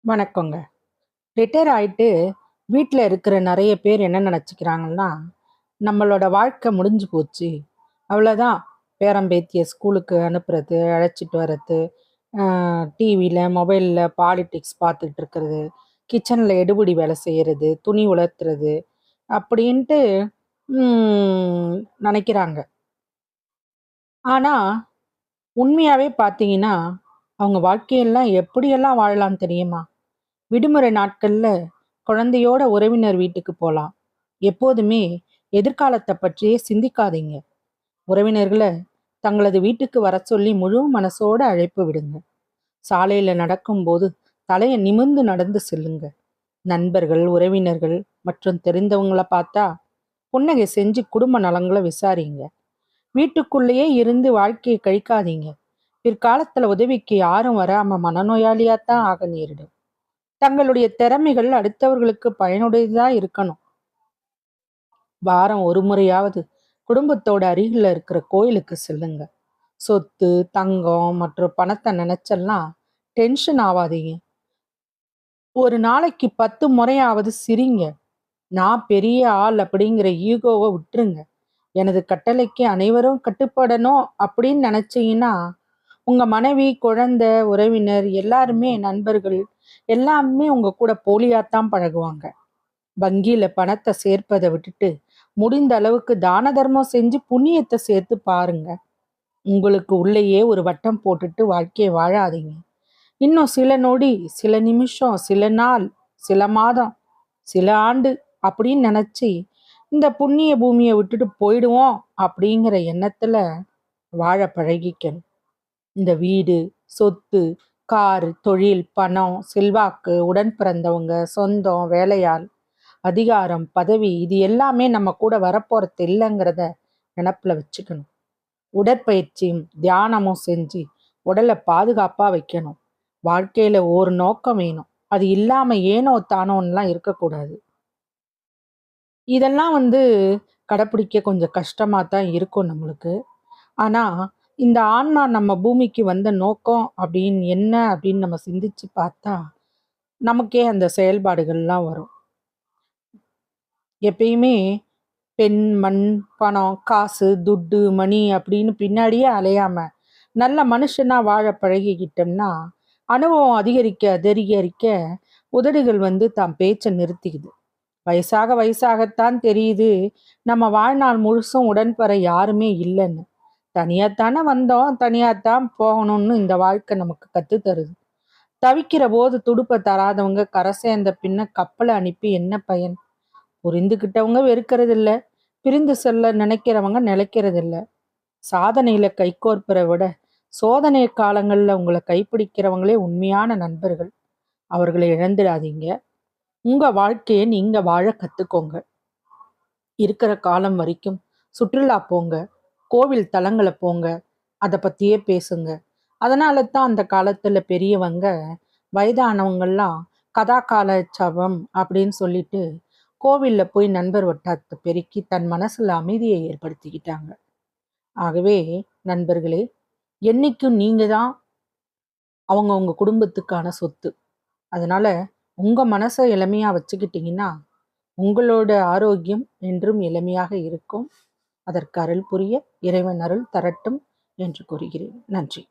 வணக்கங்க. ரிட்டயர் ஆயிட்டு வீட்ல இருக்கிற நெறைய பேர் என்ன நெனச்சுக்கிறாங்கன்னா, நம்மளோட வாழ்க்கை முடிஞ்சு போச்சு. அவ்வளோதான். பேரன் பேத்திய ஸ்கூலுக்கு அனுப்புறது, அழைச்சிட்டு வர்றது, அ டிவில, மொபைல்ல பாலிடிக்ஸ் பார்த்துட்டு இருக்கிறது, கிச்சன்ல எடுபிடி வேலை செய்றது, துணி உலர்த்துறது அப்படின்ட்டு நெனைக்கிறாங்க. ஆனா, உண்மையாவே பார்த்தீங்கன்னா, அவங்க வாழ்க்கையெல்லாம் எப்படியெல்லாம் வாழலாம் தெரியுமா? விடுமுறை நாட்கள்ல குழந்தையோட உறவினர் வீட்டுக்கு போலாம். எப்போதுமே எதிர்காலத்தை பற்றியே சிந்திக்காதீங்க. உறவினர்களை தங்களது வீட்டுக்கு வர சொல்லி முழு மனசோட அழைப்பு விடுங்க. சாலையில நடக்கும்போது தலையை நிமிர்ந்து நடந்து செல்லுங்க. நண்பர்கள், உறவினர்கள் மற்றும் தெரிந்தவங்கள பார்த்தா புன்னகை செஞ்சு குடும்ப நலங்களை விசாரிங்க. வீட்டுக்குள்ளேயே இருந்து வாழ்க்கையை கழிக்காதீங்க. பிற்காலத்துல உதவிக்கு யாரும் வராம மனநோயாளியாத்தான் ஆக நேரிடும். தங்களுடைய திறமைகள் அடுத்தவர்களுக்கு பயனுடையதா இருக்கணும். வாரம் ஒரு முறையாவது குடும்பத்தோட அருகில் இருக்கிற கோயிலுக்கு செல்லுங்க. சொத்து, தங்கம் மற்றும் பணத்தை நினைச்செல்லாம் டென்ஷன் ஆகாதீங்க. ஒரு நாளைக்கு 10 முறையாவது சிரிங்க. நான் பெரிய ஆள் அப்படிங்கிற ஈகோவை விட்டுருங்க. எனது கட்டளைக்கு அனைவரும் கட்டுப்படணும் அப்படின்னு நினைச்சீங்கன்னா, உங்க மனைவி, குழந்தை, உறவினர் எல்லாருமே, நண்பர்கள் எல்லாமே உங்க கூட போலியாத்தான் பழகுவாங்க. வங்கியில பணத்தை சேர்ப்பதை விட்டுட்டு முடிந்த அளவுக்கு தான தர்மம் செஞ்சு புண்ணியத்தை சேர்த்து பாருங்க. உங்களுக்கு உள்ளேயே ஒரு வட்டம் போட்டுட்டு வாழ்க்கையை வாழாதீங்க. இன்னும் சில நொடி, சில நிமிஷம், சில நாள், சில மாதம், சில ஆண்டு அப்படின்னு நினைச்சு இந்த புண்ணிய பூமியை விட்டுட்டு போயிடுவோம் அப்படிங்கிற எண்ணத்துல வாழ பழகிக்கணும். இந்த வீடு, சொத்து, கார், தொழில், பணம், செல்வாக்கு, உடன் பிறந்தவங்க, சொந்தம், வேலையாள், அதிகாரம், பதவி இது எல்லாமே நம்ம கூட வரப்போறது இல்லைங்கிறத நினப்புல வச்சுக்கணும். உடற்பயிற்சியும் தியானமும் செஞ்சு உடலை பாதுகாப்பா வைக்கணும். வாழ்க்கையில ஒரு நோக்கம் வேணும். அது இல்லாம ஏனோ தானோன்னுலாம் இருக்கக்கூடாது. இதெல்லாம் கடைப்பிடிக்க கொஞ்சம் கஷ்டமா தான் இருக்கும் நம்மளுக்கு. ஆனா, இந்த ஆன்மா நம்ம பூமிக்கு வந்த நோக்கம் அப்படின்னு என்ன அப்படின்னு நம்ம சிந்திச்சு பார்த்தா, நமக்கே அந்த செயல்பாடுகள்லாம் வரும். எப்பயுமே பெண், மண், பணம், காசு, துட்டு, மணி அப்படின்னு பின்னாடியே அலையாம, நல்ல மனுஷனா வாழ பழகிக்கிட்டோம்னா, அனுபவம் அதிகரிக்க அதிகரிக்க உதடுகள் தாம் பேச்சை நிறுத்திக்குது. வயசாக வயசாகத்தான் தெரியுது, நம்ம வாழ்நாள் முழுசும் உடன்பட யாருமே இல்லைன்னு. தனியாத்தானே வந்தோம், தனியாத்தான் போகணும்னு இந்த வாழ்க்கை நமக்கு கத்து தருது. தவிக்கிற போது துடுப்பை தராதவங்க கரை சேர்ந்த பின்ன கப்பலை அனுப்பி என்ன பயன்? புரிந்துகிட்டவங்க வெறுக்கிறது இல்ல, பிரிந்து செல்ல நினைக்கிறவங்க நிலைக்கிறது இல்ல. சாதனையில கைகோர்ப்பரை விட சோதனை காலங்கள்ல உங்களை கைப்பிடிக்கிறவங்களே உண்மையான நண்பர்கள். அவர்களை இழந்துடாதீங்க. உங்க வாழ்க்கையை நீங்க வாழ கத்துக்கோங்க. இருக்கிற காலம் வரைக்கும் சுற்றுலா போங்க, கோவில் தலங்களை போங்க, அதை பத்தியே பேசுங்க. அதனால தான் அந்த காலத்துல பெரியவங்க வயதானவங்கெல்லாம் கதா கால சவம் அப்படின்னு சொல்லிட்டு கோவில்ல போய் நண்பர் வட்டாரத்தை பெருக்கி தன் மனசுல அமைதியை ஏற்படுத்திக்கிட்டாங்க. ஆகவே நண்பர்களே, என்னைக்கும் நீங்க தான் உங்க குடும்பத்துக்கான சொத்து. அதனால உங்க மனசை எளிமையா வச்சுக்கிட்டீங்கன்னா உங்களோட ஆரோக்கியம் என்றும் எளிமையாக இருக்கும். அதற்கு அருள் புரிய இறைவன் அருள் தரட்டும் என்று கூறுகிறேன். நன்றி.